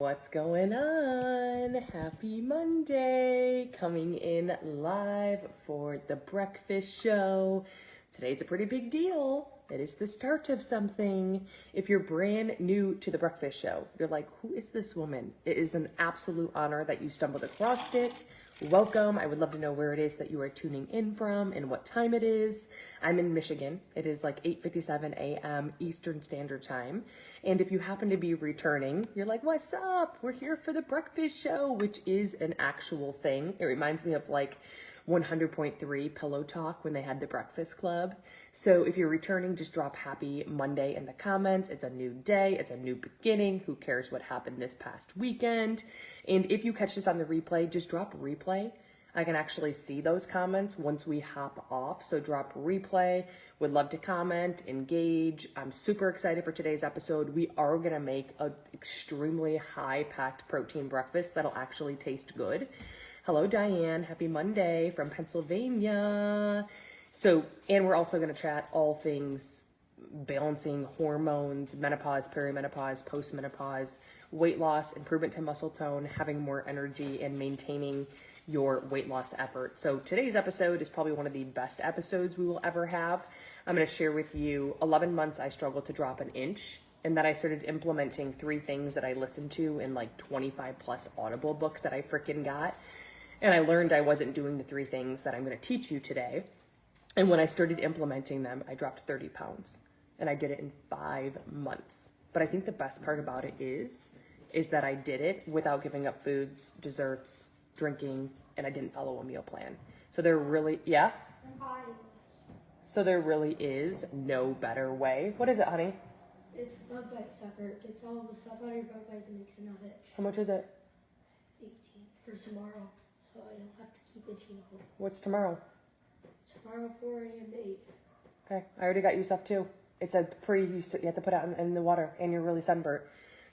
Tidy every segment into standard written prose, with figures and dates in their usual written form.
What's going on? Happy Monday! Coming in live for the breakfast show. Today's a pretty big deal. It is the start of something. If you're brand new to the breakfast show, you're like, who is this woman? It is an absolute honor that you stumbled across it. Welcome. I would love to know where it is that you are tuning in from and what time it is. I'm in Michigan. It is like 8:57 a.m. Eastern Standard Time. And if you happen to be returning, you're like, what's up? We're here for the breakfast show, which is an actual thing. It reminds me of like 100.3 Pillow Talk when they had the Breakfast Club. So if you're returning, just drop happy Monday in the comments. It's a new day. It's a new beginning. Who cares what happened this past weekend? And if you catch this on the replay, just drop replay. I can actually see those comments once we hop off. So drop replay. Would love to comment, engage. I'm super excited for today's episode. We are going to make an extremely high-packed protein breakfast that'll actually taste good. Hello, Diane. Happy Monday from Pennsylvania. And we're also going to chat all things balancing hormones, menopause, perimenopause, postmenopause, weight loss, improvement to muscle tone, having more energy, and maintaining your weight loss effort. So today's episode is probably one of the best episodes we will ever have. I'm going to share with you 11 months I struggled to drop an inch, and then I started implementing 3 things that I listened to in like 25 plus Audible books that I freaking got. And I learned I wasn't doing the 3 things that I'm going to teach you today. And when I started implementing them, I dropped 30 pounds. And I did it in 5 months. But I think the best part about it is that I did it without giving up foods, desserts, drinking, and I didn't follow a meal plan. So there really, So there really is no better way. What is it, honey? It's Bug Bite Sucker. It gets all the stuff out of your bug bites and makes it not itch. How much is it? 18 for tomorrow, so I don't have to keep itching. What's tomorrow? Tomorrow 4 a.m. to 8. Okay, I already got you stuff too. It's a you have to put it in the water, and you're really sunburnt.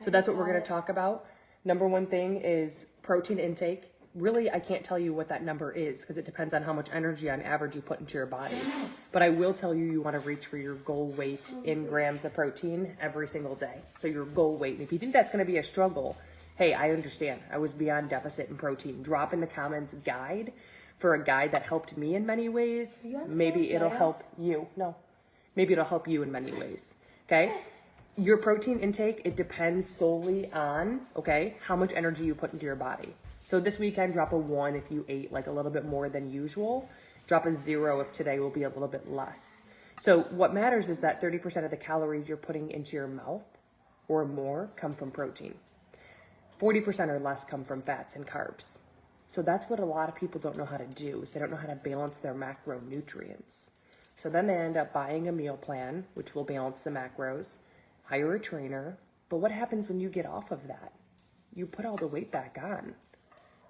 So that's what we're going to talk about. Number one thing is protein intake. Really, I can't tell you what that number is because it depends on how much energy on average you put into your body. But I will tell you want to reach for your goal weight in grams of protein every single day. So your goal weight. And if you think that's going to be a struggle, hey, I understand. I was beyond deficit in protein. Drop in the comments guide for a guide that helped me in many ways. Maybe it'll help you. No, maybe it'll help you in many ways. Okay. Your protein intake, it depends solely on, how much energy you put into your body. So this weekend, drop a 1 if you ate like a little bit more than usual. Drop a 0 if today will be a little bit less. So what matters is that 30% of the calories you're putting into your mouth or more come from protein. 40% or less come from fats and carbs. So that's what a lot of people don't know how to do, is they don't know how to balance their macronutrients. So then they end up buying a meal plan, which will balance the macros, hire a trainer. But what happens when you get off of that? You put all the weight back on.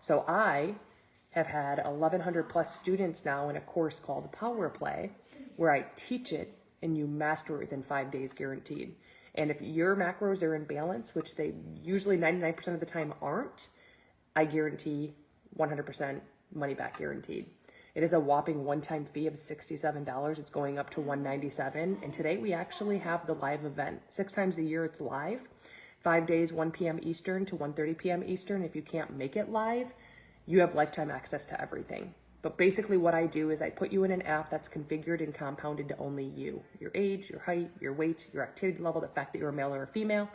So I have had 1,100 plus students now in a course called Power Play, where I teach it and you master it within 5 days guaranteed. And if your macros are in balance, which they usually 99% of the time aren't, I guarantee 100% money back guaranteed. It is a whopping one-time fee of $67. It's going up to $197. And today we actually have the live event. 6 times a year it's live. 5 days, 1 p.m. Eastern to 1:30 p.m. Eastern. If you can't make it live, you have lifetime access to everything. But basically what I do is I put you in an app that's configured and compounded to only you. Your age, your height, your weight, your activity level, the fact that you're a male or a female.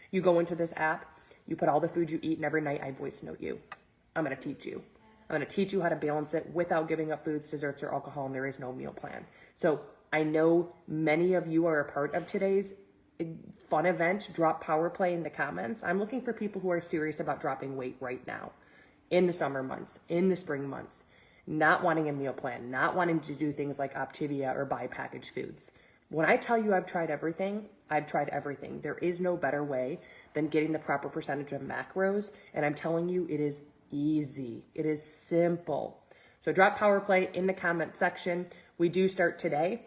You go into this app, you put all the food you eat, and every night I voice note you. I'm going to teach you. I'm going to teach you how to balance it without giving up foods, desserts, or alcohol, and there is no meal plan. So I know many of you are a part of today's fun event. Drop Power Play in the comments. I'm looking for people who are serious about dropping weight right now, in the summer months, in the spring months, not wanting a meal plan, not wanting to do things like Optivia or buy packaged foods. When I tell you I've tried everything, I've tried everything. There is no better way than getting the proper percentage of macros, and I'm telling you it is easy. It is simple. So drop Power Play in the comment section. We do start today.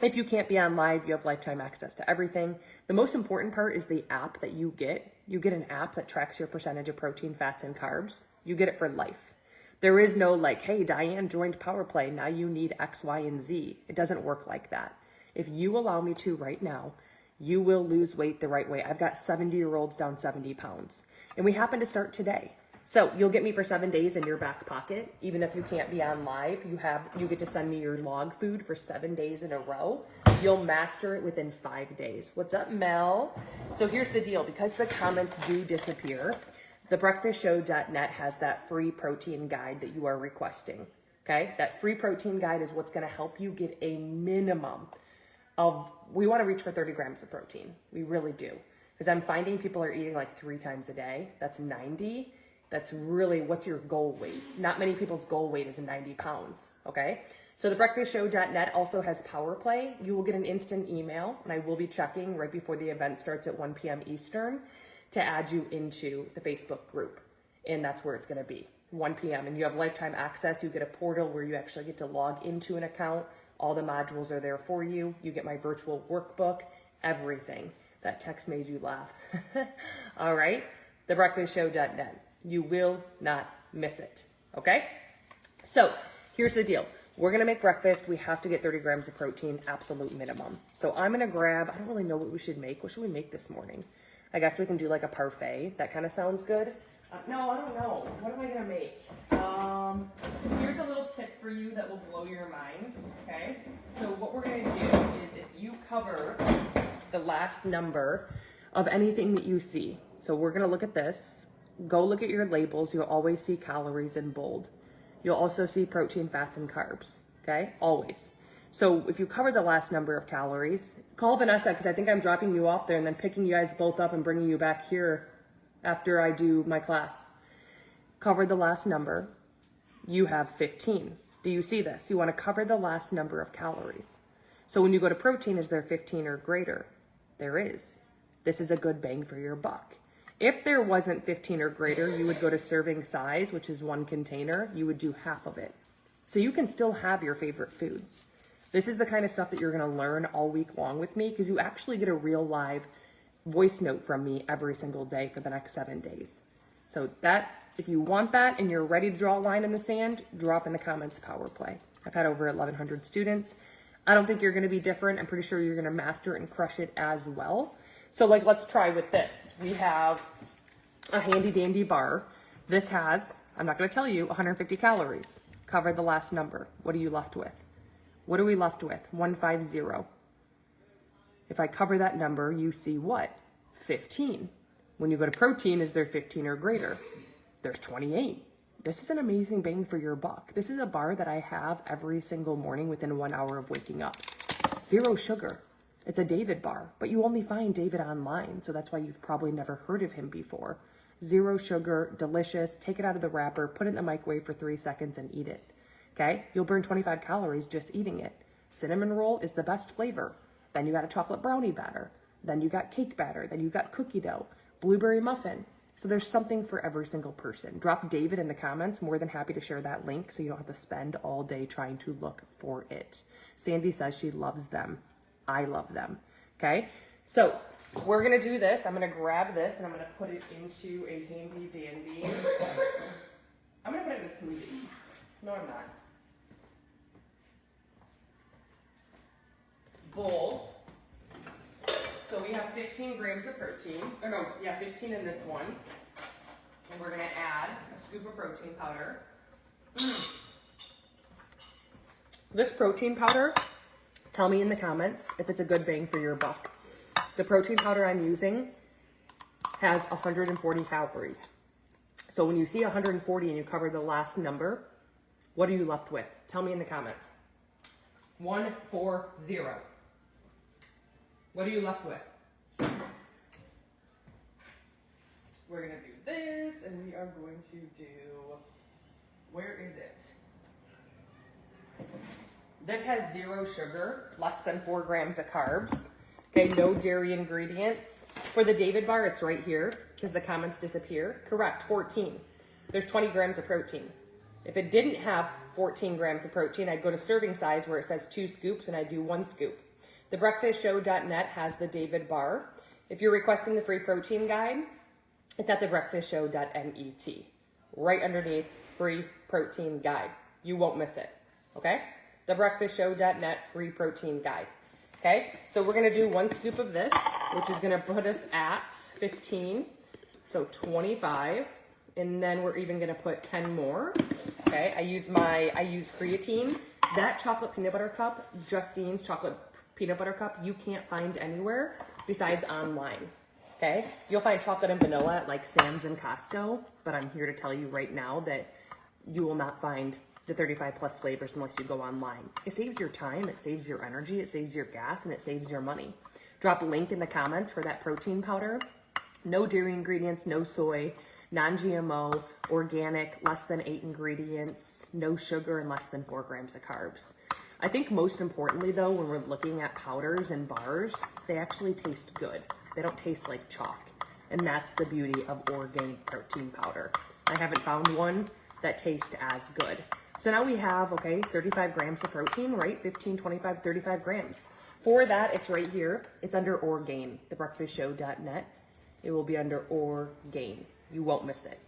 If you can't be on live, you have lifetime access to everything. The most important part is the app that you get. You get an app that tracks your percentage of protein, fats, and carbs. You get it for life. There is no like, hey, Diane joined Power Play, now you need X, Y, and Z. It doesn't work like that. If you allow me to right now, you will lose weight the right way. I've got 70-year-olds down 70 pounds, and we happen to start today. So you'll get me for 7 days in your back pocket. Even if you can't be on live, you get to send me your log food for 7 days in a row. You'll master it within 5 days. What's up, Mel? So here's the deal. Because the comments do disappear, thebreakfastshow.net has that free protein guide that you are requesting. Okay? That free protein guide is what's going to help you get a minimum of, we want to reach for 30 grams of protein. We really do. Because I'm finding people are eating like 3 times a day. That's 90. That's really, what's your goal weight? Not many people's goal weight is 90 pounds, okay? So thebreakfastshow.net also has Power Play. You will get an instant email, and I will be checking right before the event starts at 1 p.m. Eastern to add you into the Facebook group. And that's where it's gonna be, 1 p.m. And you have lifetime access. You get a portal where you actually get to log into an account. All the modules are there for you. You get my virtual workbook, everything. That text made you laugh. All right, thebreakfastshow.net. You will not miss it, okay? So here's the deal. We're gonna make breakfast. We have to get 30 grams of protein, absolute minimum. So I'm gonna grab, I don't really know what we should make. What should we make this morning? I guess we can do like a parfait. That kind of sounds good. No, I don't know. What am I gonna make? Here's a little tip for you that will blow your mind, okay? So what we're gonna do is if you cover the last number of anything that you see. So we're gonna look at this. Go look at your labels. You'll always see calories in bold. You'll also see protein, fats, and carbs, okay? Always. So if you cover the last number of calories, call Vanessa, because I think I'm dropping you off there and then picking you guys both up and bringing you back here after I do my class. Cover the last number. You have 15. Do you see this? You want to cover the last number of calories. So when you go to protein, is there 15 or greater? There is. This is a good bang for your buck. If there wasn't 15 or greater, you would go to serving size, which is 1 container. You would do half of it. So you can still have your favorite foods. This is the kind of stuff that you're going to learn all week long with me, because you actually get a real live voice note from me every single day for the next 7 days. So that, if you want that and you're ready to draw a line in the sand, drop in the comments Power Play. I've had over 1,100 students. I don't think you're going to be different. I'm pretty sure you're going to master it and crush it as well. So like, let's try with this. We have a handy dandy bar. This has, I'm not going to tell you, 150 calories. Cover the last number. What are you left with? What are we left with? 150. If I cover that number, you see what? 15. When you go to protein, is there 15 or greater? There's 28. This is an amazing bang for your buck. This is a bar that I have every single morning within 1 hour of waking up. 0 sugar. It's a David bar, but you only find David online, so that's why you've probably never heard of him before. 0 sugar, delicious. Take it out of the wrapper, put it in the microwave for 3 seconds and eat it. Okay? You'll burn 25 calories just eating it. Cinnamon roll is the best flavor. Then you got a chocolate brownie batter. Then you got cake batter. Then you got cookie dough. Blueberry muffin. So there's something for every single person. Drop David in the comments. More than happy to share that link so you don't have to spend all day trying to look for it. Sandy says she loves them. I love them. Okay? So we're going to do this. I'm going to grab this and I'm going to put it into a handy dandy. I'm going to put it in a smoothie. No, I'm not. Bowl. So we have 15 grams of protein. Or no, yeah, 15 in this one. And we're going to add a scoop of protein powder. This protein powder, tell me in the comments if it's a good bang for your buck. The protein powder I'm using has 140 calories. So when you see 140 and you cover the last number, what are you left with? Tell me in the comments. 140. What are you left with? We're going to do this, and we are going to do, where is it? This has 0 sugar, less than 4 grams of carbs. Okay, no dairy ingredients. For the David bar, it's right here, because the comments disappear. Correct, 14. There's 20 grams of protein. If it didn't have 14 grams of protein, I'd go to serving size where it says 2 scoops, and I'd do 1 scoop. Thebreakfastshow.net has the David bar. If you're requesting the free protein guide, it's at thebreakfastshow.net. Right underneath, free protein guide. You won't miss it, okay? Thebreakfastshow.net, free protein guide. Okay, so we're gonna do 1 scoop of this, which is gonna put us at 15, so 25, and then we're even gonna put 10 more. Okay, I use creatine. That chocolate peanut butter cup, Justine's chocolate peanut butter cup, you can't find anywhere besides online. Okay, you'll find chocolate and vanilla at like Sam's and Costco, but I'm here to tell you right now that you will not find the 35 plus flavors unless you go online. It saves your time, it saves your energy, it saves your gas, and it saves your money. Drop a link in the comments for that protein powder. No dairy ingredients, no soy, non-GMO, organic, less than 8 ingredients, no sugar, and less than 4 grams of carbs. I think most importantly though, when we're looking at powders and bars, they actually taste good. They don't taste like chalk. And that's the beauty of Orgain protein powder. I haven't found one that tastes as good. So now we have, okay, 35 grams of protein, right? 15, 25, 35 grams. For that, it's right here. It's under Orgain, thebreakfastshow.net. It will be under Orgain. You won't miss it,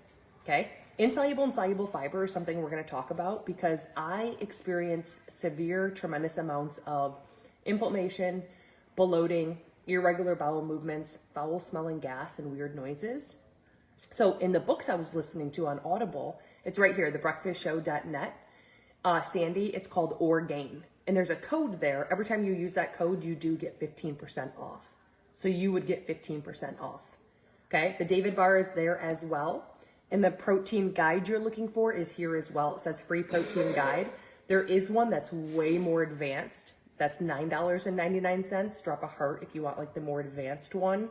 okay? Insoluble and soluble fiber is something we're gonna talk about because I experience severe, tremendous amounts of inflammation, bloating, irregular bowel movements, foul smelling gas, and weird noises. So in the books I was listening to on Audible, it's right here, thebreakfastshow.net. Sandy, it's called Orgain. And there's a code there. Every time you use that code, you do get 15% off. So you would get 15% off. Okay, the David bar is there as well. And the protein guide you're looking for is here as well. It says free protein guide. There is one that's way more advanced. That's $9.99. Drop a heart if you want like the more advanced one.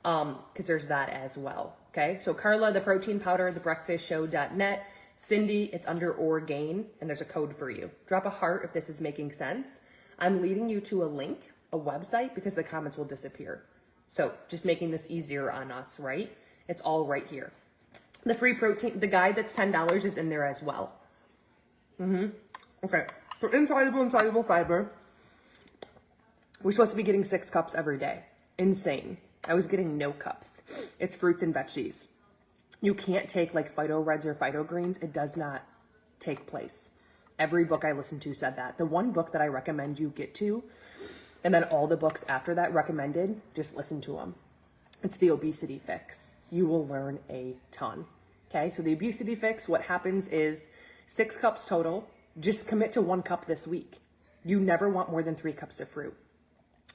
Because there's that as well. Okay, so Carla, the protein powder, thebreakfastshow.net. Cindy, it's under Orgain, and there's a code for you. Drop a heart if this is making sense. I'm leading you to a link, a website, because the comments will disappear. So just making this easier on us, right? It's all right here. The free protein, the guide that's $10 is in there as well. Okay, for insoluble and soluble fiber, we're supposed to be getting 6 cups every day. Insane. I was getting no cups. It's fruits and veggies. You can't take like Phyto Reds or Phyto Greens. It does not take place. Every book I listened to said that. The one book that I recommend you get to, and then all the books after that recommended, just listen to them. It's the Obesity Fix. You will learn a ton. Okay, so the Obesity Fix, what happens is 6 cups total. Just commit to 1 cup this week. You never want more than 3 cups of fruit.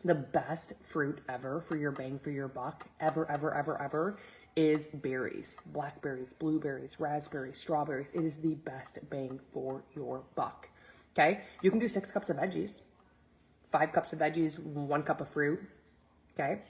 The best fruit ever for your bang for your buck, ever, is berries. Blackberries, blueberries, raspberries, strawberries. It is the best bang for your buck. Okay? You can do 6 cups of veggies, 5 cups of veggies, 1 cup of fruit. Okay?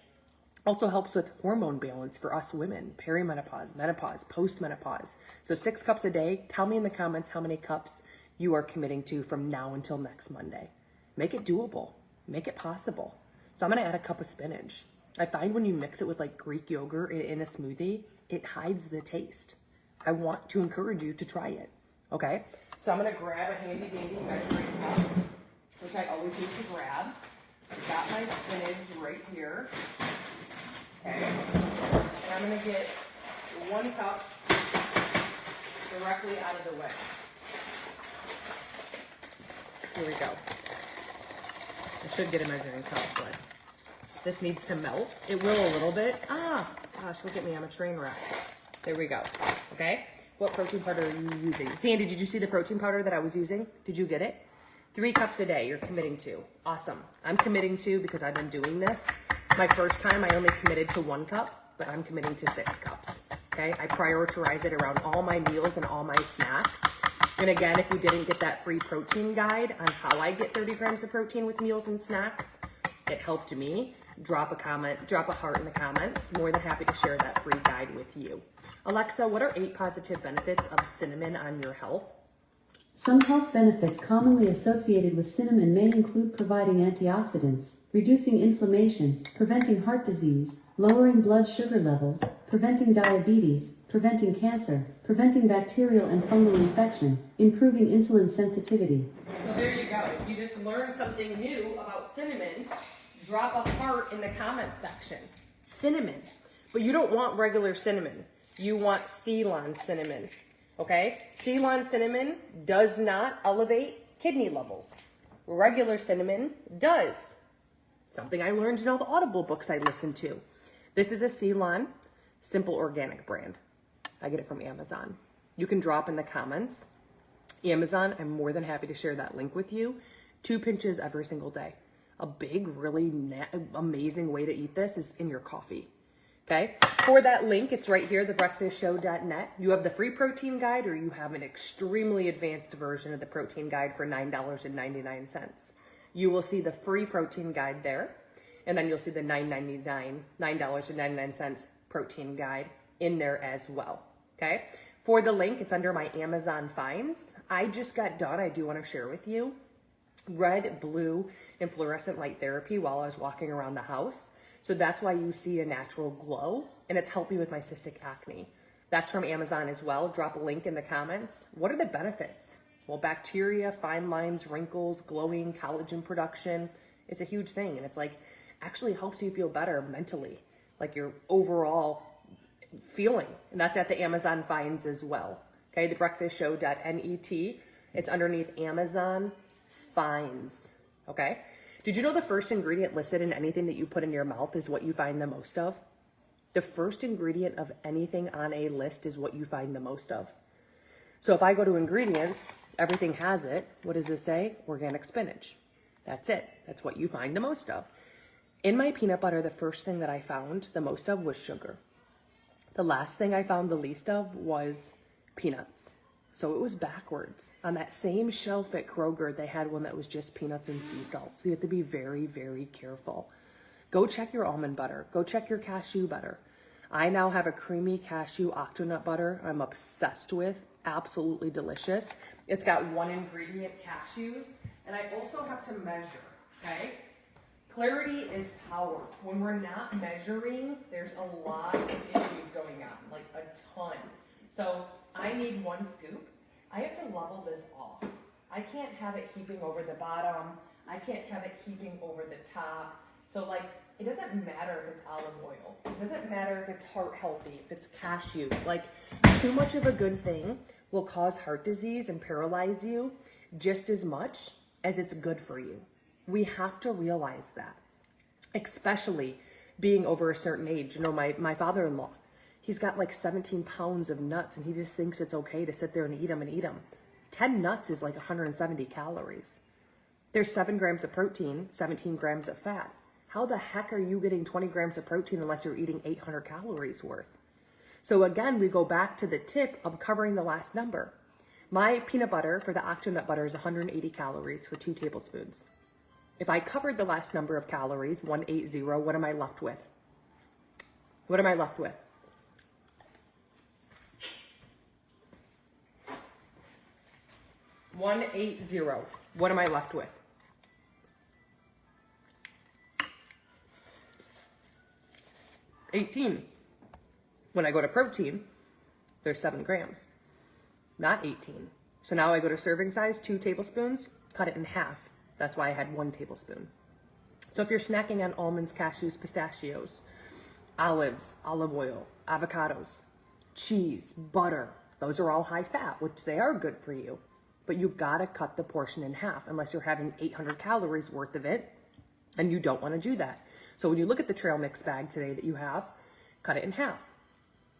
Also helps with hormone balance for us women, perimenopause, menopause, postmenopause. So 6 cups a day. Tell me in the comments how many cups you are committing to from now until next Monday. Make it doable. Make it possible. So I'm going to add a cup of spinach. I find when you mix it with like Greek yogurt in a smoothie, it hides the taste. I want to encourage you to try it. Okay? So I'm going to grab a handy dandy measuring cup, which I always need to grab. I've got my spinach right here. Okay? And I'm going to get 1 cup directly out of the way. Here we go. I should get a measuring cup, but this needs to melt. It will a little bit. Ah, gosh, look at me. I'm a train wreck. There we go. Okay. What protein powder are you using? Sandy, did you see the protein powder that I was using? Did you get it? 3 cups a day you're committing to. Awesome. I'm committing to because I've been doing this. My first time, I only committed to 1 cup, but I'm committing to 6 cups. Okay. I prioritize it around all my meals and all my snacks. And again, if you didn't get that free protein guide on how I get 30 grams of protein with meals and snacks, it helped me. Drop a comment, drop a heart in the comments. More than happy to share that free guide with you. Alexa, what are 8 positive benefits of cinnamon on your health? Some health benefits commonly associated with cinnamon may include providing antioxidants, reducing inflammation, preventing heart disease, lowering blood sugar levels, preventing diabetes, preventing cancer, preventing bacterial and fungal infection, improving insulin sensitivity. So there you go. If you just learned something new about cinnamon, drop a heart in the comment section. Cinnamon. But you don't want regular cinnamon. You want Ceylon cinnamon. Okay? Ceylon cinnamon does not elevate kidney levels. Regular cinnamon does. Something I learned in all the Audible books I listened to. This is a Ceylon Simple Organic brand. I get it from Amazon. You can drop in the comments. Amazon, I'm more than happy to share that link with you. 2 pinches every single day. A big, really amazing way to eat this is in your coffee. Okay, for that link, it's right here, thebreakfastshow.net. You have the free protein guide, or you have an extremely advanced version of the protein guide for $9.99. You will see the free protein guide there, and then you'll see the $9.99 protein guide in there as well. Okay, for the link, it's under my Amazon finds. I just got done, I do want to share with you, red, blue, and fluorescent light therapy while I was walking around the house. So that's why you see a natural glow, and it's helped me with my cystic acne. That's from Amazon as well. Drop a link in the comments. What are the benefits? Well, bacteria, fine lines, wrinkles, glowing, collagen production. It's a huge thing, and it's like actually helps you feel better mentally, like your overall feeling. And that's at the Amazon finds as well. Okay, thebreakfastshow.net. It's underneath Amazon finds. Okay. Did you know the first ingredient listed in anything that you put in your mouth is what you find the most of? The first ingredient of anything on a list is what you find the most of. So if I go to ingredients, everything has it. What does this say? Organic spinach. That's it. That's what you find the most of. In my peanut butter, the first thing that I found the most of was sugar. The last thing I found the least of was peanuts. So it was backwards. On that same shelf at Kroger, they had one that was just peanuts and sea salt. So you have to be very, very careful. Go check your almond butter. Go check your cashew butter. I now have a creamy cashew octonut butter I'm obsessed with. Absolutely delicious. It's got 1 ingredient cashews. And I also have to measure, okay? Clarity is power. When we're not measuring, there's a lot of issues going on, like a ton. So I need 1 scoop. I have to level this off. I can't have it heaping over the bottom. I can't have it heaping over the top. So like, it doesn't matter if it's olive oil. It doesn't matter if it's heart healthy, if it's cashews. Like, too much of a good thing will cause heart disease and paralyze you just as much as it's good for you. We have to realize that, especially being over a certain age. You know, my father-in-law, he's got like 17 pounds of nuts, and he just thinks it's okay to sit there and eat them. 10 nuts is like 170 calories. There's 7 grams of protein, 17 grams of fat. How the heck are you getting 20 grams of protein unless you're eating 800 calories worth? So again, we go back to the tip of covering the last number. My peanut butter for the octonut butter is 180 calories for 2 tablespoons. If I covered the last number of calories, 180, what am I left with? What am I left with? $180. What am I left with? $18. When I go to protein, there's 7 grams, not 18. So now I go to serving size, 2 tablespoons, cut it in half. That's why I had 1 tablespoon. So if you're snacking on almonds, cashews, pistachios, olives, olive oil, avocados, cheese, butter, those are all high fat, which they are good for you. But you gotta cut the portion in half unless you're having 800 calories worth of it, and you don't wanna do that. So when you look at the trail mix bag today that you have, cut it in half.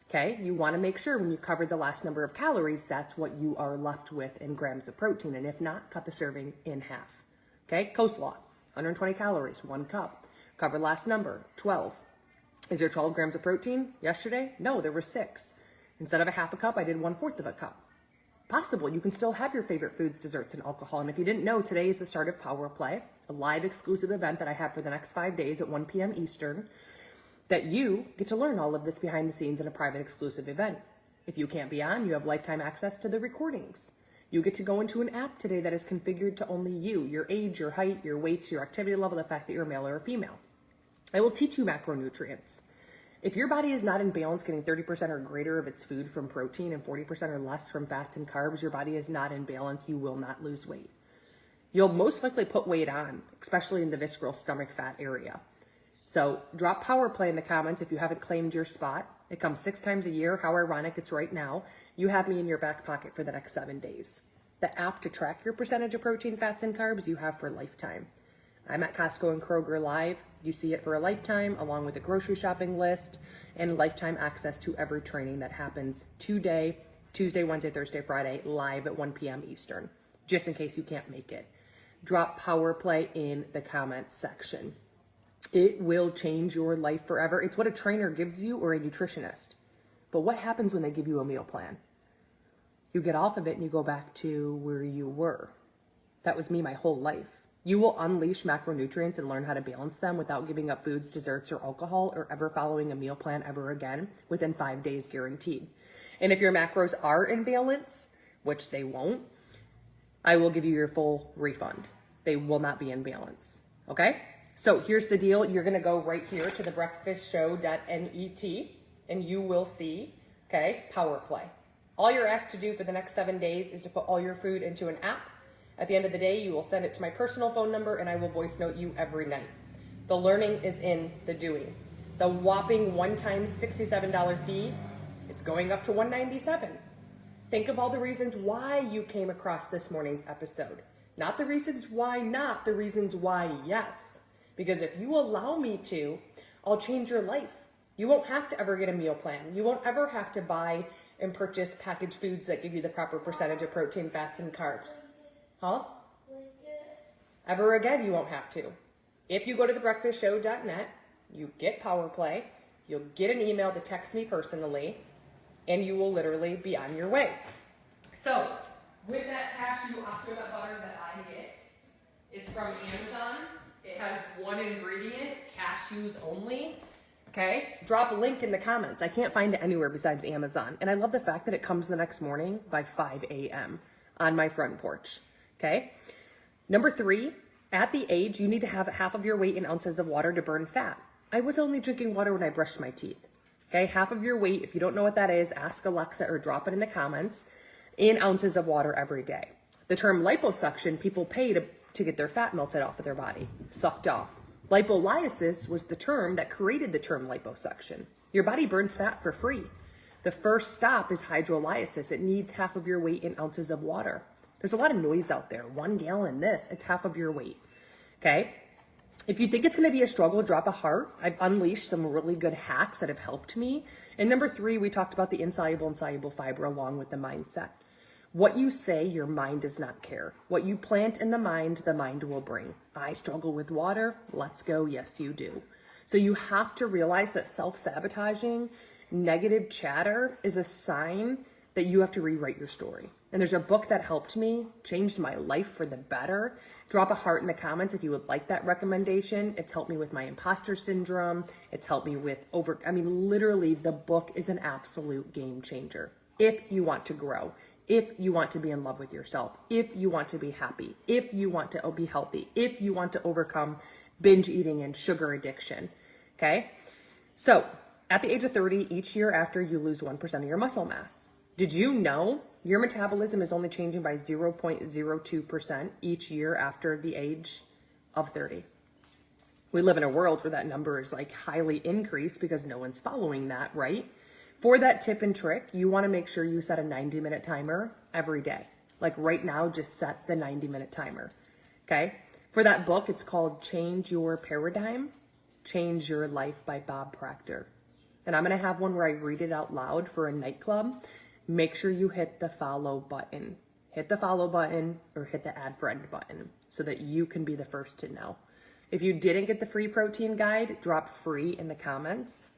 Okay, you wanna make sure when you cover the last number of calories, that's what you are left with in grams of protein. And if not, cut the serving in half. Okay, coleslaw, 120 calories, 1 cup. Cover last number, 12. Is there 12 grams of protein yesterday? No, there were 6. Instead of a half a cup, I did 1/4 of a cup. Possible, you can still have your favorite foods, desserts, and alcohol. And if you didn't know, today is the start of Power Play, a live exclusive event that I have for the next 5 days at 1 p.m. Eastern, that you get to learn all of this behind the scenes in a private exclusive event. If you can't be on, you have lifetime access to the recordings. You get to go into an app today that is configured to only you, your age, your height, your weight, your activity level, the fact that you're a male or a female. I will teach you macronutrients. If your body is not in balance, getting 30% or greater of its food from protein and 40% or less from fats and carbs, your body is not in balance, you will not lose weight. You'll most likely put weight on, especially in the visceral stomach fat area. So drop Power Play in the comments if you haven't claimed your spot. It comes 6 times a year. How ironic it's right now. You have me in your back pocket for the next 7 days. The app to track your percentage of protein, fats, and carbs you have for lifetime. I'm at Costco and Kroger Live. You see it for a lifetime, along with a grocery shopping list and lifetime access to every training that happens today, Tuesday, Wednesday, Thursday, Friday, live at 1 p.m. Eastern, just in case you can't make it. Drop Power Play in the comments section. It will change your life forever. It's what a trainer gives you or a nutritionist. But what happens when they give you a meal plan? You get off of it and you go back to where you were. That was me my whole life. You will unleash macronutrients and learn how to balance them without giving up foods, desserts, or alcohol, or ever following a meal plan ever again within 5 days guaranteed. And if your macros are in balance, which they won't, I will give you your full refund. They will not be in balance. Okay? So here's the deal. You're going to go right here to thebreakfastshow.net and you will see, okay, Power Play. All you're asked to do for the next 7 days is to put all your food into an app. At the end of the day, you will send it to my personal phone number and I will voice note you every night. The learning is in the doing. The whopping one-time $67 fee, it's going up to $197. Think of all the reasons why you came across this morning's episode. Not the reasons why not, the reasons why yes. Because if you allow me to, I'll change your life. You won't have to ever get a meal plan. You won't ever have to buy and purchase packaged foods that give you the proper percentage of protein, fats, and carbs. Huh? Ever again, you won't have to. If you go to thebreakfastshow.net, you get Power Play, you'll get an email to text me personally, and you will literally be on your way. So, with that cashew octonut butter that I get, it's from Amazon. It has one ingredient, cashews only. Okay? Drop a link in the comments. I can't find it anywhere besides Amazon. And I love the fact that it comes the next morning by 5 a.m. on my front porch. Okay? Number 3, at the age, you need to have half of your weight in ounces of water to burn fat. I was only drinking water when I brushed my teeth. Okay? Half of your weight, if you don't know what that is, ask Alexa or drop it in the comments, in ounces of water every day. The term liposuction, people pay to get their fat melted off of their body, sucked off. Lipolysis was the term that created the term liposuction. Your body burns fat for free. The first stop is hydrolysis. It needs half of your weight in ounces of water. There's a lot of noise out there. 1 gallon this, it's half of your weight. Okay? If you think it's going to be a struggle, drop a heart. I've unleashed some really good hacks that have helped me. And number 3, we talked about the insoluble and soluble fiber along with the mindset. What you say, your mind does not care. What you plant in the mind will bring. I struggle with water. Let's go. Yes, you do. So you have to realize that self-sabotaging, negative chatter is a sign that you have to rewrite your story. And there's a book that helped me, changed my life for the better. Drop a heart in the comments if you would like that recommendation. It's helped me with my imposter syndrome. It's helped me with literally the book is an absolute game changer. If you want to grow, if you want to be in love with yourself, if you want to be happy, if you want to be healthy, if you want to overcome binge eating and sugar addiction. Okay? So at the age of 30, each year after, you lose 1% of your muscle mass. Did you know your metabolism is only changing by 0.02% each year after the age of 30? We live in a world where that number is like highly increased because no one's following that, right? For that tip and trick, you want to make sure you set a 90-minute timer every day. Like right now, just set the 90-minute timer, okay? For that book, it's called Change Your Paradigm, Change Your Life by Bob Proctor. And I'm going to have one where I read it out loud for a nightclub. Make sure you hit the follow button. Hit the follow button or hit the add friend button so that you can be the first to know. If you didn't get the free protein guide, drop free in the comments,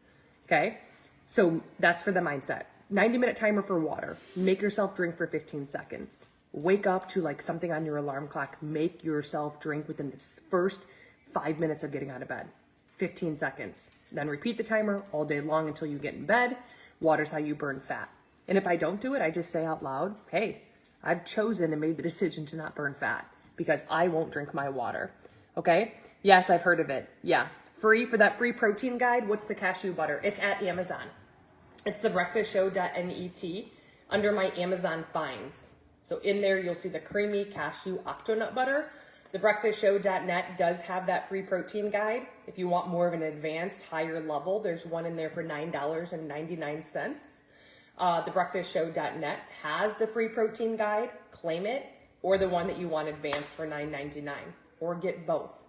okay? So that's for the mindset. 90-minute timer for water. Make yourself drink for 15 seconds. Wake up to like something on your alarm clock. Make yourself drink within the first 5 minutes of getting out of bed. 15 seconds. Then repeat the timer all day long until you get in bed. Water's how you burn fat. And if I don't do it, I just say out loud, hey, I've chosen and made the decision to not burn fat because I won't drink my water. Okay? Yes, I've heard of it. Yeah. Free for that free protein guide. What's the cashew butter? It's at Amazon. It's thebreakfastshow.net under my Amazon finds. So in there, you'll see the creamy cashew octonut butter. Thebreakfastshow.net does have that free protein guide. If you want more of an advanced, higher level, there's one in there for $9.99. Thebreakfastshow.net has the free protein guide. Claim it, or the one that you want advanced for $9.99, or get both.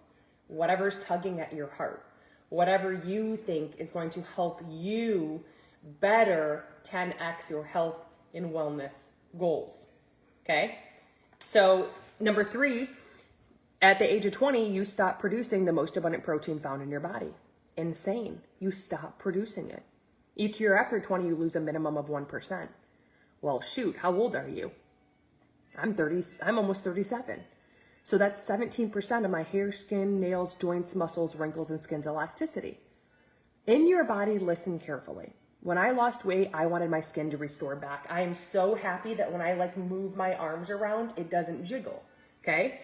whatever's tugging at your heart, whatever you think is going to help you better 10x your health and wellness goals. Okay? So, number 3, at the age of 20, you stop producing the most abundant protein found in your body. Insane. You stop producing it. Each year after 20, you lose a minimum of 1%. Well, shoot, how old are you? I'm almost 37. So that's 17% of my hair, skin, nails, joints, muscles, wrinkles, and skin's elasticity. In your body, listen carefully. When I lost weight, I wanted my skin to restore back. I am so happy that when I move my arms around, it doesn't jiggle, okay?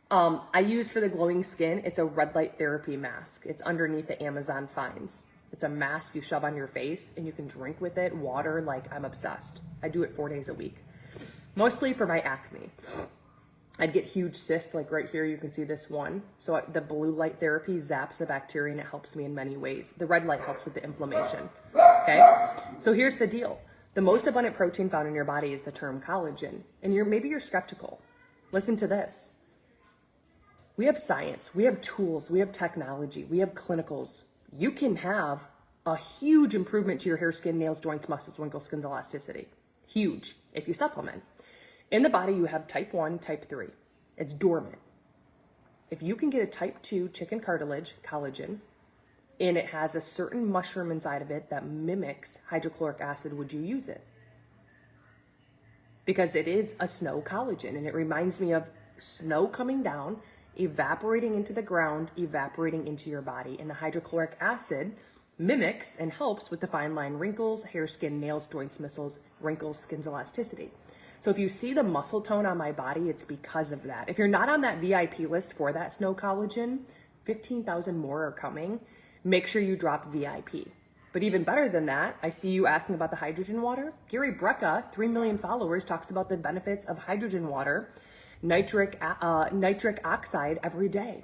I use for the glowing skin, it's a red light therapy mask. It's underneath the Amazon finds. It's a mask you shove on your face and you can drink with it, water, I'm obsessed. I do it 4 days a week. Mostly for my acne. I'd get huge cysts, right here, you can see this one. So the blue light therapy zaps the bacteria and it helps me in many ways. The red light helps with the inflammation, okay? So here's the deal. The most abundant protein found in your body is the term collagen. And maybe you're skeptical. Listen to this. We have science, we have tools, we have technology, we have clinicals. You can have a huge improvement to your hair, skin, nails, joints, muscles, wrinkles, skin's elasticity. Huge, if you supplement. In the body, you have type 1, type 3. It's dormant. If you can get a type 2 chicken cartilage, collagen, and it has a certain mushroom inside of it that mimics hydrochloric acid, would you use it? Because it is a snow collagen, and it reminds me of snow coming down, evaporating into the ground, evaporating into your body. And the hydrochloric acid mimics and helps with the fine line wrinkles, hair, skin, nails, joints, muscles, wrinkles, skin's elasticity. So if you see the muscle tone on my body, it's because of that. If you're not on that VIP list for that snow collagen, 15,000 more are coming. Make sure you drop VIP. But even better than that, I see you asking about the hydrogen water. Gary Brecka, 3 million followers, talks about the benefits of hydrogen water, nitric oxide every day.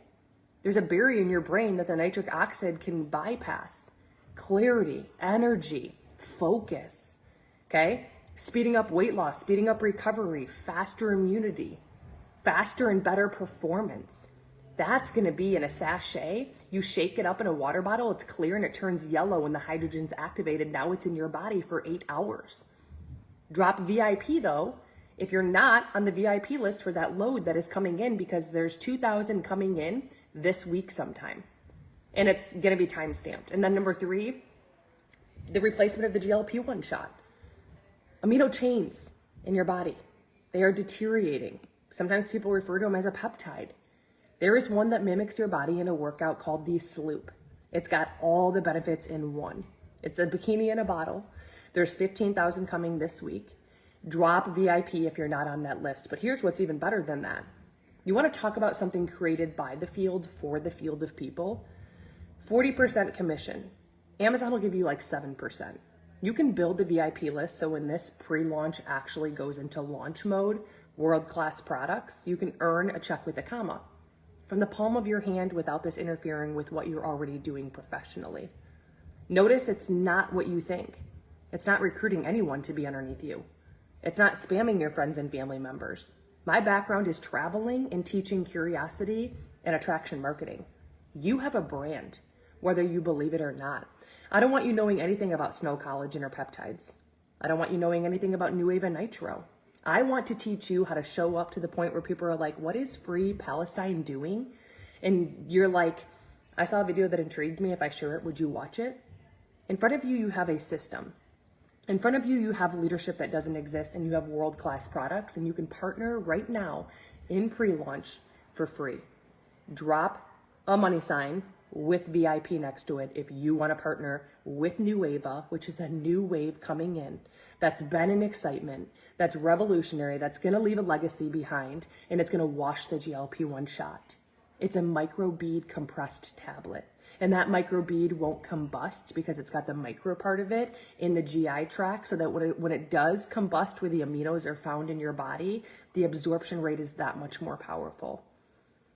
There's a barrier in your brain that the nitric oxide can bypass. Clarity, energy, focus, okay? Speeding up weight loss, speeding up recovery, faster immunity, faster and better performance. That's gonna be in a sachet. You shake it up in a water bottle, it's clear and it turns yellow when the hydrogen's activated. Now it's in your body for 8 hours. Drop VIP though, if you're not on the VIP list for that load that is coming in, because there's 2,000 coming in this week sometime. And it's gonna be time stamped. And then number 3, the replacement of the GLP-1 shot. Amino chains in your body, they are deteriorating. Sometimes people refer to them as a peptide. There is one that mimics your body in a workout called the Sloop. It's got all the benefits in one. It's a bikini in a bottle. There's 15,000 coming this week. Drop VIP if you're not on that list. But here's what's even better than that. You want to talk about something created by the field for the field of people? 40% commission. Amazon will give you 7%. You can build the VIP list, so when this pre-launch actually goes into launch mode, world-class products, you can earn a check with a comma from the palm of your hand without this interfering with what you're already doing professionally. Notice it's not what you think. It's not recruiting anyone to be underneath you. It's not spamming your friends and family members. My background is traveling and teaching curiosity and attraction marketing. You have a brand, whether you believe it or not. I don't want you knowing anything about snow collagen or peptides. I don't want you knowing anything about Nueva Nitro. I want to teach you how to show up to the point where people are like, what is Free Palestine doing? And you're like, I saw a video that intrigued me. If I share it, would you watch it? In front of you, you have a system. In front of you, you have leadership that doesn't exist, and you have world-class products, and you can partner right now in pre-launch for free. Drop a money sign with VIP next to it if you want to partner with Nueva, which is the new wave coming in. That's been an excitement, that's revolutionary, that's going to leave a legacy behind, and it's going to wash the GLP-1 shot. It's a microbead compressed tablet. And that microbead won't combust because it's got the micro part of it in the GI tract, so that when it does combust where the aminos are found in your body, the absorption rate is that much more powerful.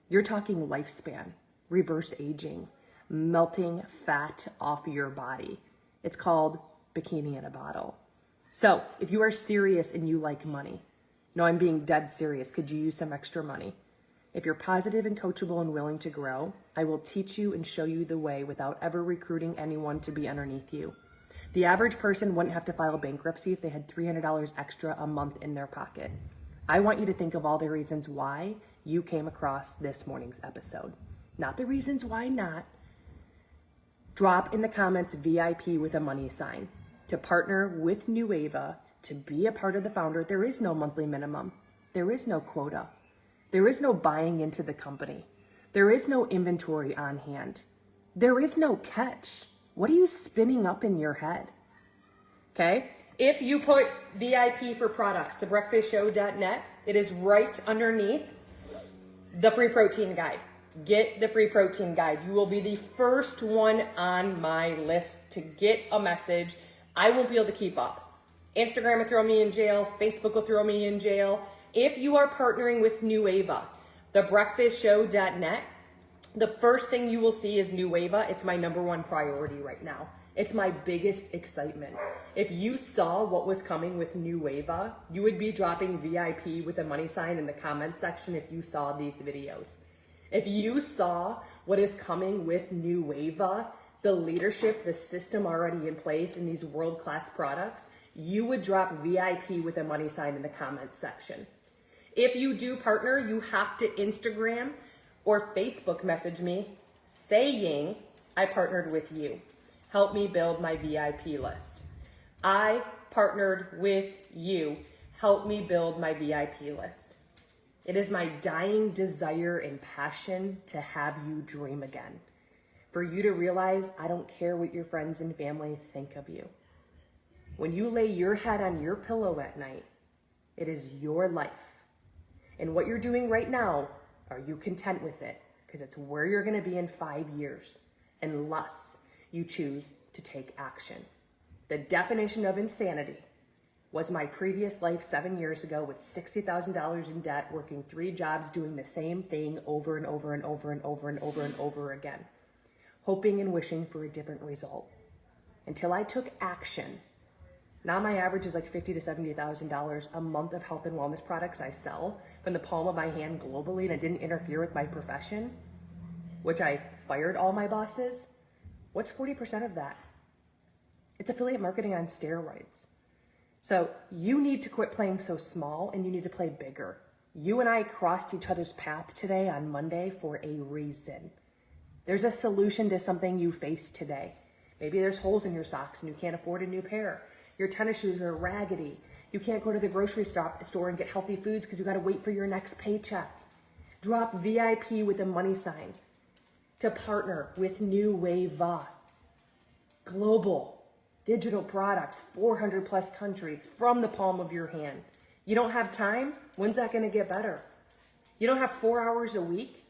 You're talking lifespan, reverse aging, melting fat off your body. It's called bikini in a bottle. So if you are serious and you like money, no, I'm being dead serious, could you use some extra money? If you're positive and coachable and willing to grow, I will teach you and show you the way without ever recruiting anyone to be underneath you. The average person wouldn't have to file bankruptcy if they had $300 extra a month in their pocket. I want you to think of all the reasons why you came across this morning's episode, not the reasons why not. Drop in the comments VIP with a money sign. To partner with Nueva, to be a part of the founder, there is no monthly minimum. There is no quota. There is no buying into the company. There is no inventory on hand. There is no catch. What are you spinning up in your head? Okay? If you put VIP for products, thebreakfastshow.net, it is right underneath the free protein guide. Get the free protein guide. You will be the first one on my list to get a message. I won't be able to keep up. Instagram will throw me in jail. Facebook will throw me in jail. If you are partnering with Nueva, thebreakfastshow.net, the first thing you will see is Nueva. It's my number one priority right now. It's my biggest excitement. If you saw what was coming with Nueva, you would be dropping VIP with a money sign in the comments section if you saw these videos. If you saw what is coming with Nueva, the leadership, the system already in place in these world-class products, you would drop VIP with a money sign in the comments section. If you do partner, you have to Instagram or Facebook message me saying, I partnered with you. Help me build my VIP list. I partnered with you. Help me build my VIP list. It is my dying desire and passion to have you dream again. For you to realize I don't care what your friends and family think of you. When you lay your head on your pillow at night, it is your life. And what you're doing right now, are you content with it? Because it's where you're going to be in 5 years, unless you choose to take action. The definition of insanity was my previous life 7 years ago with $60,000 in debt, working 3 jobs, doing the same thing over and over and over and over and over and over again, hoping and wishing for a different result. Until I took action. Now my average is like $50,000 to $70,000 a month of health and wellness products I sell from the palm of my hand globally, and it didn't interfere with my profession, which I fired all my bosses. What's 40% of that? It's affiliate marketing on steroids. So you need to quit playing so small and you need to play bigger. You and I crossed each other's path today on Monday for a reason. There's a solution to something you face today. Maybe there's holes in your socks and you can't afford a new pair. Your tennis shoes are raggedy. You can't go to the grocery store and get healthy foods because you got to wait for your next paycheck. Drop VIP with a money sign to partner with Nueva. Global digital products, 400 plus countries from the palm of your hand. You don't have time? When's that going to get better? You don't have 4 hours a week?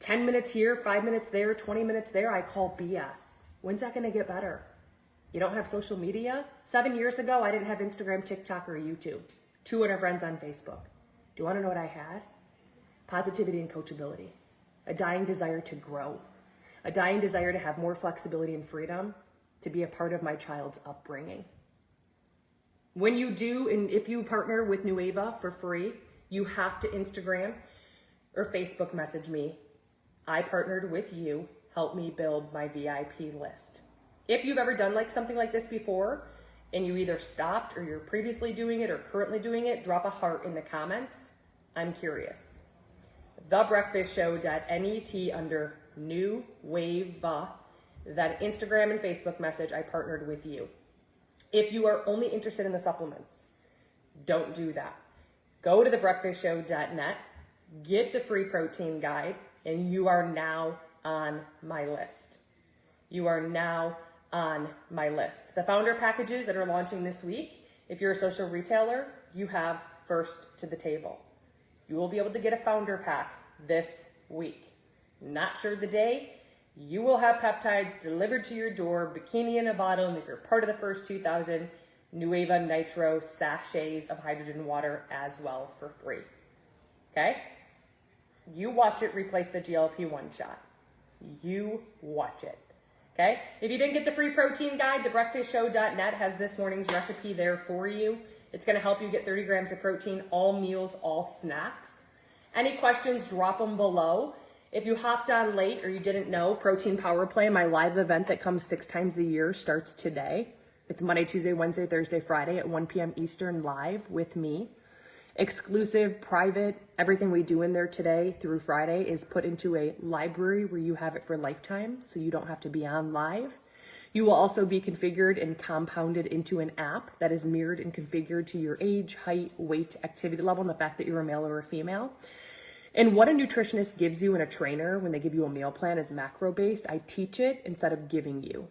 10 minutes here, 5 minutes there, 20 minutes there, I call BS. When's that going to get better? You don't have social media? 7 years ago, I didn't have Instagram, TikTok, or YouTube. 200 friends on Facebook. Do you want to know what I had? Positivity and coachability. A dying desire to grow. A dying desire to have more flexibility and freedom to be a part of my child's upbringing. When you do, and if you partner with Nueva for free, you have to Instagram or Facebook message me. I partnered with you. Help me build my VIP list. If you've ever done something like this before and you either stopped or you're previously doing it or currently doing it, drop a heart in the comments. I'm curious. thebreakfastshow.net under Nueva, that Instagram and Facebook message, I partnered with you. If you are only interested in the supplements, don't do that. Go to thebreakfastshow.net, get the free protein guide, and you are now on my list. You are now on my list. The founder packages that are launching this week, if you're a social retailer, you have first to the table. You will be able to get a founder pack this week. Not sure the day. You will have peptides delivered to your door, bikini in a bottle, and if you're part of the first 2,000, Nueva Nitro sachets of hydrogen water as well for free. Okay? You watch it replace the GLP-1 shot. You watch it. Okay? If you didn't get the free protein guide, thebreakfastshow.net has this morning's recipe there for you. It's going to help you get 30 grams of protein, all meals, all snacks. Any questions, drop them below. If you hopped on late or you didn't know, Protein Power Play, my live event that comes 6 times a year, starts today. It's Monday, Tuesday, Wednesday, Thursday, Friday at 1 p.m. Eastern live with me. Exclusive, private, everything we do in there today through Friday is put into a library where you have it for lifetime, so you don't have to be on live. You will also be configured and compounded into an app that is mirrored and configured to your age, height, weight, activity level, and the fact that you're a male or a female. And what a nutritionist gives you and a trainer when they give you a meal plan is macro-based. I teach it instead of giving you.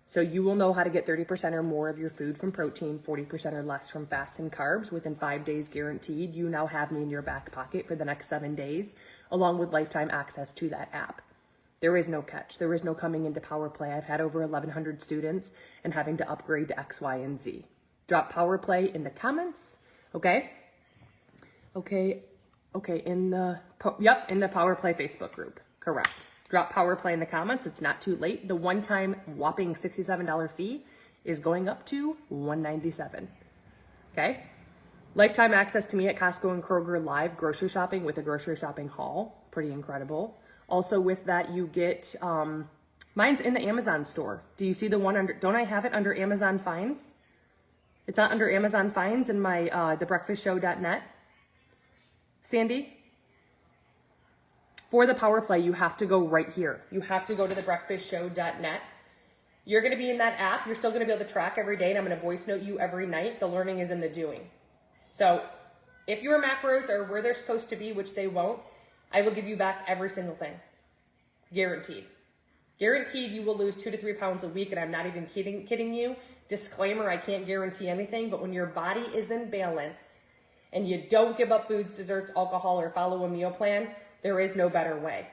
So you will know how to get 30% or more of your food from protein, 40% or less from fats and carbs within 5 days guaranteed. You now have me in your back pocket for the next 7 days, along with lifetime access to that app. There is no catch. There is no coming into Power Play. I've had over 1,100 students and having to upgrade to X, Y, and Z. Drop Power Play in the comments, okay? Okay, in the Power Play Facebook group, correct. Drop Power Play in the comments. It's not too late. The one-time whopping $67 fee is going up to $197. Okay? Lifetime access to me at Costco and Kroger live grocery shopping with a grocery shopping haul. Pretty incredible. Also with that, you get, mine's in the Amazon store. Do you see the one under, don't I have it under Amazon Finds? It's not under Amazon Finds in my, thebreakfastshow.net. Sandy? For the Power Play, you have to go right here. You have to go to thebreakfastshow.net. You're going to be in that app. You're still going to be able to track every day, and I'm going to voice note you every night. The learning is in the doing. So if your macros are where they're supposed to be, which they won't, I will give you back every single thing. Guaranteed. Guaranteed you will lose 2 to 3 pounds a week, and I'm not even kidding you. Disclaimer, I can't guarantee anything, but when your body is in balance and you don't give up foods, desserts, alcohol, or follow a meal plan, there is no better way,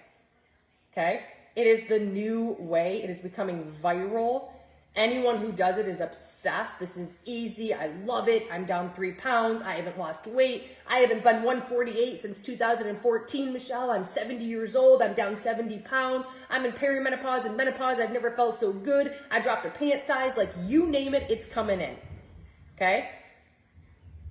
okay? It is the new way. It is becoming viral. Anyone who does it is obsessed. This is easy. I love it. I'm down 3 pounds. I haven't lost weight. I haven't been 148 since 2014, Michelle. I'm 70 years old. I'm down 70 pounds. I'm in perimenopause and menopause. I've never felt so good. I dropped a pant size. Like, you name it, it's coming in, okay?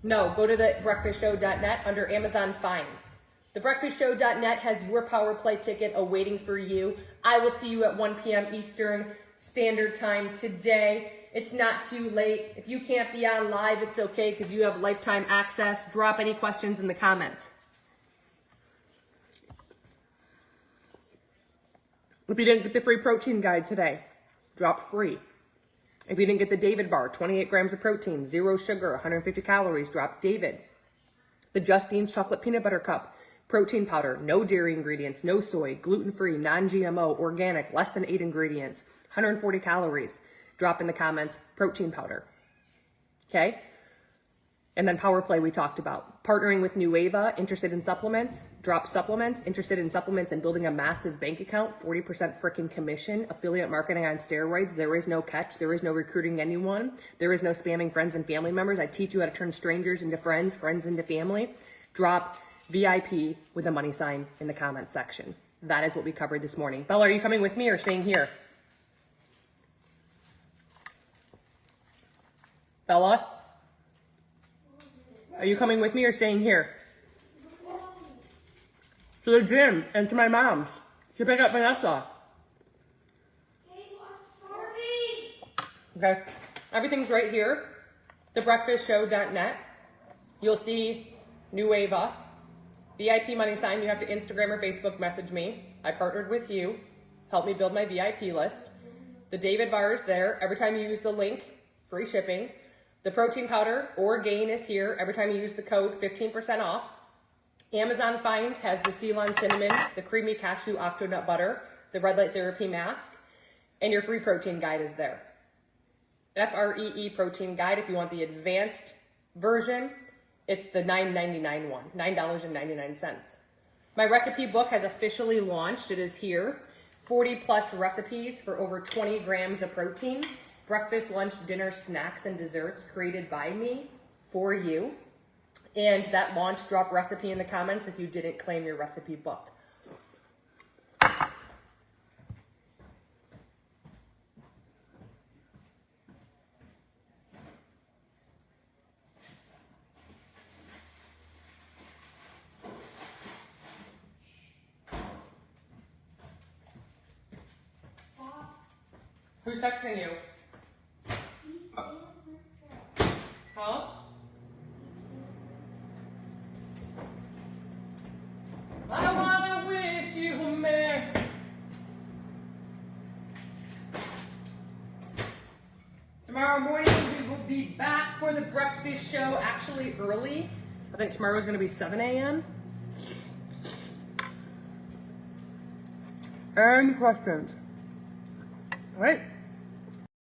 No, go to thebreakfastshow.net under Amazon Finds. Thebreakfastshow.net has your Power Play ticket awaiting for you. I will see you at 1 p.m. Eastern Standard Time today. It's not too late. If you can't be on live, it's okay because you have lifetime access. Drop any questions in the comments. If you didn't get the free protein guide today, drop free. If you didn't get the David bar, 28 grams of protein, 0 sugar, 150 calories, drop David. The Justine's chocolate peanut butter cup, protein powder, no dairy ingredients, no soy, gluten-free, non-GMO, organic, less than 8 ingredients, 140 calories. Drop in the comments, protein powder. Okay? And then Power Play we talked about. Partnering with Nueva, interested in supplements, drop supplements, interested in supplements and building a massive bank account, 40% freaking commission, affiliate marketing on steroids. There is no catch. There is no recruiting anyone. There is no spamming friends and family members. I teach you how to turn strangers into friends, friends into family. Drop VIP with a money sign in the comments section. That is what we covered this morning. Bella, are you coming with me or staying here? Bella? Are you coming with me or staying here? To the gym and to my mom's to pick up Vanessa. Okay. Everything's right here. Thebreakfastshow.net. You'll see Nueva. VIP money sign. You have to Instagram or Facebook message me. I partnered with you. Help me build my VIP list. The David bar is there. Every time you use the link, free shipping. The protein powder or gain is here. Every time you use the code, 15% off. Amazon Finds has the Ceylon cinnamon, the creamy cashew octonut butter, the red light therapy mask, and your free protein guide is there. FREE protein guide. If you want the advanced version, it's the $9.99 one, $9.99. My recipe book has officially launched. It is here. 40 plus recipes for over 20 grams of protein. Breakfast, lunch, dinner, snacks, and desserts created by me for you. And that launch, drop recipe in the comments if you didn't claim your recipe book. Who's texting you? Huh? I wanna wish you a merry. Tomorrow morning we will be back for the breakfast show, actually early. I think tomorrow's gonna be 7 a.m. Any questions? All right.